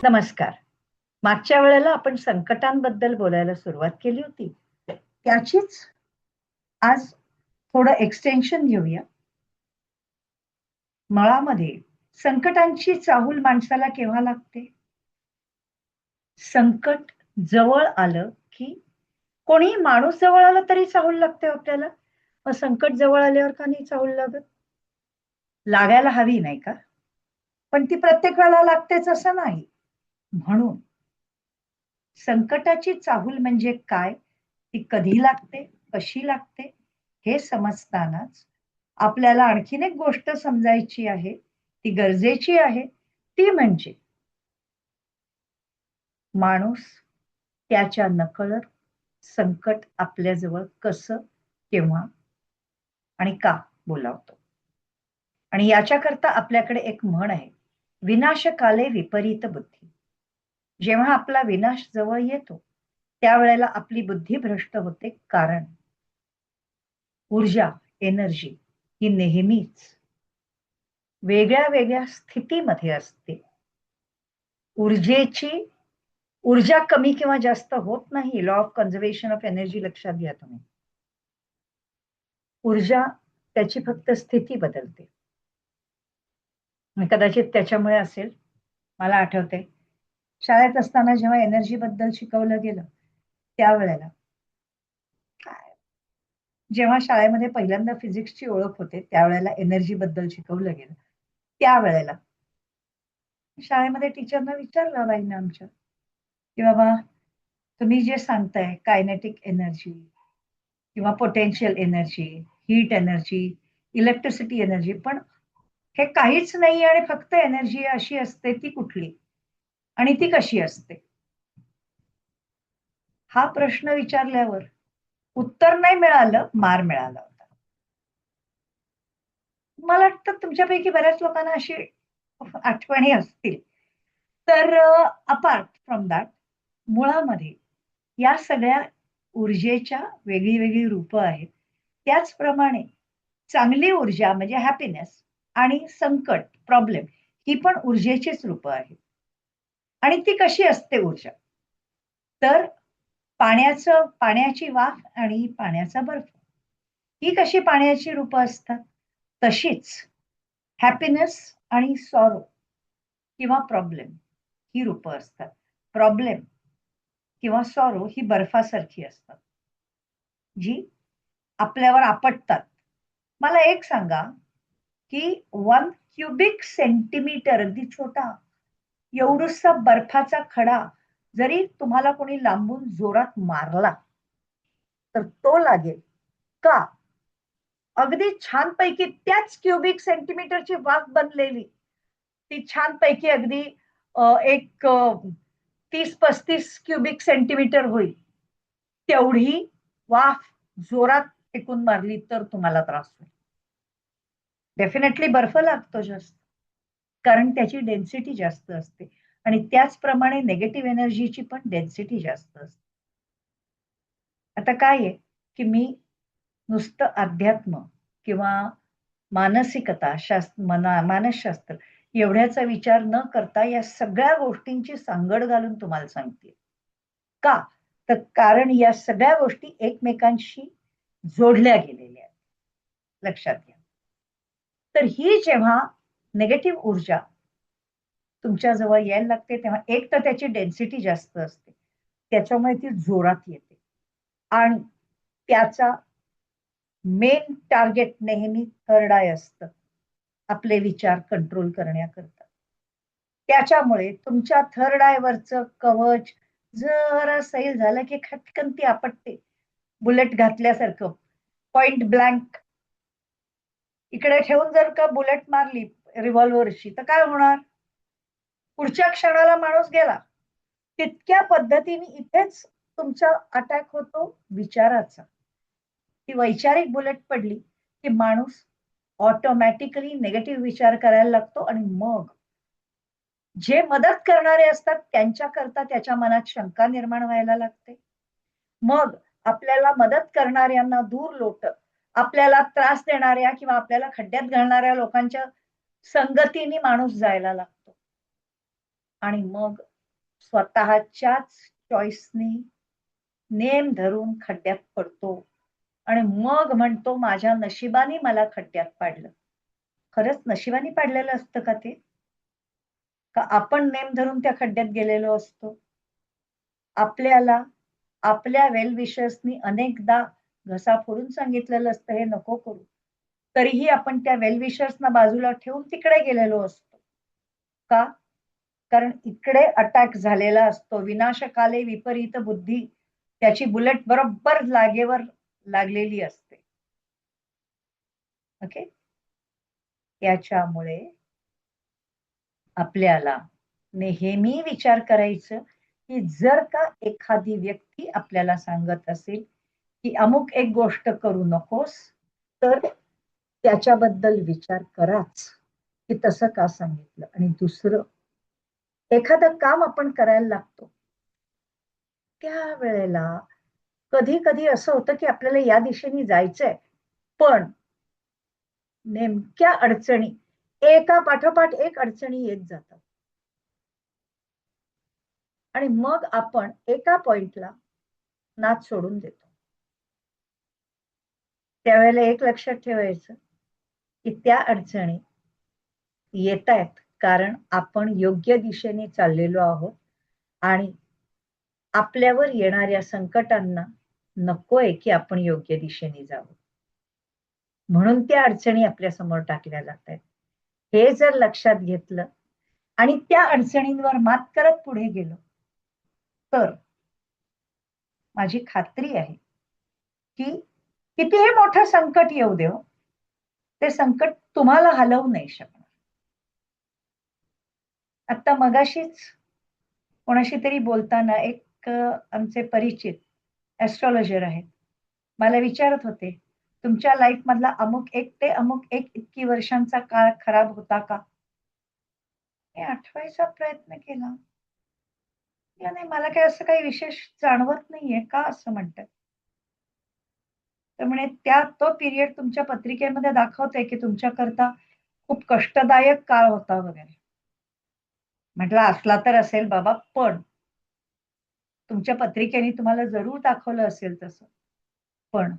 नमस्कार. मागच्या वेळेला आपण संकटांबद्दल बोलायला सुरुवात केली होती. त्याचीच आज थोडं एक्सटेन्शन घेऊया. मळामध्ये संकटांची चाहूल माणसाला केव्हा लागते? संकट जवळ आलं की कोणीही माणूस जवळ आला तरी चाहूल लागते आपल्याला. मग संकट जवळ आल्यावर का नाही चाहूल लागत? लागायला हवी नाही का? पण ती प्रत्येक वेळेला लागतेच असं नाही. म्हणून संकटाची चाहूल म्हणजे काय? ती कधी लागते, कशी लागते हे समजतानाच आपल्याला आणखीन एक गोष्ट समजायची आहे, ती गरजेची आहे. ती म्हणजे माणूस त्याच्या नकळत संकट आपल्याजवळ कसं, केव्हा आणि का बोलावतो. आणि याच्याकरता आपल्याकडे एक म्हण आहे, विनाशकाले विपरीत बुद्धी. जेव्हा आपला विनाश जवळ येतो, त्यावेळेला आपली बुद्धी भ्रष्ट होते. कारण ऊर्जा, एनर्जी ही नेहमीच वेगळ्या वेगळ्या स्थितीमध्ये असते. ऊर्जेची ऊर्जा कमी किंवा जास्त होत नाही. Law of conservation of energy लक्षात घ्या तुम्ही. ऊर्जा त्याची फक्त स्थिती बदलते. कदाचित त्याच्यामुळे असेल, मला आठवते शाळेत असताना जेव्हा एनर्जी बद्दल शिकवलं गेलं, त्यावेळेला जेव्हा शाळेमध्ये पहिल्यांदा फिजिक्सची ओळख होते, त्यावेळेला एनर्जी बद्दल शिकवलं गेलं. त्यावेळेला शाळेमध्ये टीचरना विचारलं बाईंना आमच्या, की बाबा तुम्ही जे सांगताय कायनेटिक एनर्जी किंवा potential energy, heat energy, electricity energy, पण हे काहीच नाही आणि फक्त एनर्जी अशी असते ती कुठली आणि ती कशी असते? हा प्रश्न विचारल्यावर उत्तर नाही मिळालं, मार मिळाला होता. मला वाटतं तुमच्यापैकी बऱ्याच लोकांना अशी आठवणी असतील. तर अपार्ट फ्रॉम दॅट, मुळामध्ये या सगळ्या ऊर्जेच्या वेगळी वेगळी रूपं आहेत. त्याचप्रमाणे चांगली ऊर्जा म्हणजे हॅपीनेस आणि संकट, प्रॉब्लेम ही पण ऊर्जेचीच रूपं आहेत. आणि ती कशी असते ऊर्जा? तर पाण्याची वाफ आणि पाण्याचा बर्फ ही कशी पाण्याची रूपं असतात, तशीच हॅपीनेस आणि सॉरो किंवा प्रॉब्लेम ही रूपं असतात. प्रॉब्लेम किंवा सॉरो ही बर्फासारखी असतात, जी आपल्यावर आपटतात. मला एक सांगा, की 1 क्युबिक सेंटीमीटर अगदी छोटा एवढूसा बर्फाचा खडा जरी तुम्हाला कोणी लांबून जोरात मारला, तर तो लागेल का? अगदी छानपैकी त्याच क्युबिक सेंटीमीटरची वाफ बनलेली, ती छानपैकी अगदी एक 30-35 क्युबिक सेंटीमीटर होईल. तेवढी वाफ जोरात फेकून मारली तर तुम्हाला त्रास होईल. डेफिनेटली बर्फ लागतो जास्त. कारण त्याची डेन्सिटी जास्त असते आणि त्याचप्रमाणे निगेटिव्ह एनर्जीची पण डेन्सिटी जास्त असते. आता काय आहे, की मी नुसतं अध्यात्म किंवा मानसिकता मानसशास्त्र एवढ्याचा विचार न करता या सगळ्या गोष्टींची सांगड घालून तुम्हाला सांगते. का? तर कारण या सगळ्या गोष्टी एकमेकांशी जोडल्या गेलेल्या आहेत. लक्षात घ्या. तर ही जेव्हा निगेटिव्ह ऊर्जा तुमच्या जवळ यायला लागते, तेव्हा एक तर त्याची डेन्सिटी जास्त असते. त्याच्यामुळे ती जोरात येते आणि त्याचा मेन टार्गेट नेहमी थर्ड आय असतं, आपले विचार कंट्रोल करण्याकरता. त्याच्यामुळे तुमच्या थर्ड आय वरचं कवच जरा सैल झालं की खटकन ती आपटते. बुलेट घातल्यासारखं पॉइंट ब्लँक इकडे ठेवून जर का बुलेट मारली रिव्हॉल्व्हरची तर काय होणार? पुढच्या क्षणाला माणूस गेला. तितक्या पद्धतीने इथेच तुमचा अटॅक होतो विचाराचा. ती वैचारिक बुलेट पडली की माणूस ऑटोमॅटिकली निगेटिव्ह विचार करायला लागतो आणि मग जे मदत करणारे असतात त्यांच्याकरता त्याच्या मनात शंका निर्माण व्हायला लागते. मग आपल्याला मदत करणाऱ्यांना दूर लोटत आपल्याला त्रास देणाऱ्या किंवा आपल्याला खड्ड्यात घालणाऱ्या लोकांच्या संगतीने माणूस जायला लागतो आणि मग स्वतःच्याच चॉईसनी नेम धरून खड्ड्यात पडतो आणि मग म्हणतो माझ्या नशिबाने मला खड्ड्यात पाडलं. खरंच नशिबाने पाडलेलं असतं का ते? का आपण नेम धरून त्या खड्ड्यात गेलेलो असतो? आपल्याला आपल्या वेल विशर्सनी अनेकदा घसा फोडून सांगितलेलं असतं हे नको करू. तरीही आपण त्या वेल विशर्सना बाजूला ठेवून तिकडे गेलेलो असतो. का? कारण इकडे अटॅक झालेला असतो. विनाशकाले विपरीत बुद्धी, त्याची बुलेट बरोबर लागेवर लागलेली असते. ओके? त्याच्यामुळे आपल्याला नेहमी विचार करायचं की जर का एखादी व्यक्ती आपल्याला सांगत असेल की अमुक एक गोष्ट करू नकोस, तर त्याच्याबद्दल विचार कराच की तसं का सांगितलं. आणि दुसरं, एखादं काम आपण करायला लागतो त्यावेळेला कधी कधी असं होतं की आपल्याला या दिशेने जायचंय, पण नेमक्या अडचणी एका पाठोपाठ एक अडचणी येत जातात आणि मग आपण एका पॉइंटला नाच सोडून देतो. त्यावेळेला एक लक्षात ठेवायचं की त्या अडचणी येत आहेत कारण आपण योग्य दिशेने चाललेलो आहोत आणि आपल्यावर येणाऱ्या संकटांना नकोय की आपण योग्य दिशेने जावं, म्हणून त्या अडचणी आपल्या समोर टाकल्या जात आहेत. हे जर लक्षात घेतलं आणि त्या अडचणींवर मात करत पुढे गेलो तर माझी खात्री आहे की कितीही मोठं संकट येऊ देव, ते संकट तुम्हाला हलवू नाही शकणार. आता मगाशीच कोणाशी तरी बोलताना एक आमचे परिचित ऍस्ट्रॉलॉजर आहेत, मला विचारत होते तुमच्या लाईफ मधला अमुक एक ते अमुक एक इतकी वर्षांचा काळ खराब होता का? मी आठवायचा प्रयत्न केला. नाही, मला काही असं काही विशेष जाणवत नाहीये. का असं म्हणतात? तर म्हणे त्या तो पिरियड तुमच्या पत्रिकेमध्ये दाखवतंय की तुमच्याकरता खूप कष्टदायक काळ होता वगैरे. म्हटलं असला तर असेल बाबा, पण तुमच्या पत्रिकेने तुम्हाला जरूर दाखवलं असेल तसं. पण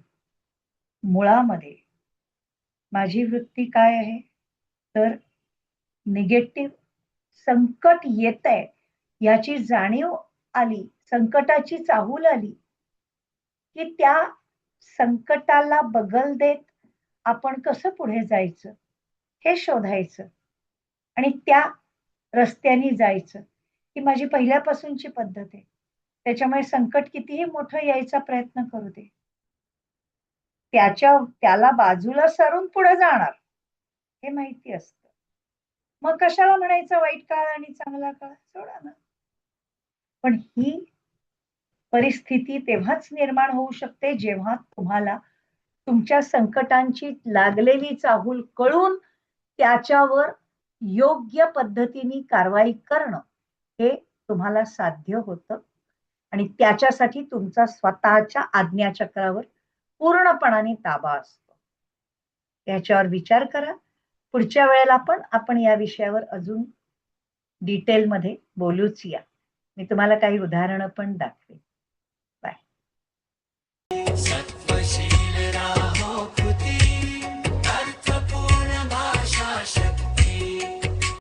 मुळामध्ये माझी वृत्ती काय आहे, तर निगेटिव्ह संकट येतंय याची जाणीव आली, संकटाची चाहूल आली की त्या संकटाला बगल देत आपण कसं पुढे जायचं हे शोधायचं आणि त्या रस्त्याने जायचं. ही माझी पहिल्यापासूनची पद्धत आहे. त्याच्यामुळे संकट कितीही मोठं यायचा प्रयत्न करू दे, त्याला बाजूला सारून पुढे जाणार हे माहिती असतं. मग कशाला म्हणायचं वाईट काळ आणि चांगला काळ, सोडा ना. पण ही परिस्थिती तेव्हाच निर्माण होऊ शकते जेव्हा तुम्हाला तुमच्या संकटांची लागलेली चाहूल कळून त्याच्यावर योग्य पद्धतीने कारवाई करणं हे तुम्हाला साध्य होतं आणि त्याच्यासाठी तुमचा स्वतःच्या आज्ञाचक्रावर पूर्णपणाने ताबा असतो. याच्यावर विचार करा. पुढच्या वेळेला पण आपण या विषयावर अजून डिटेलमध्ये बोलूच या. मी तुम्हाला काही उदाहरणं पण दाखवेन.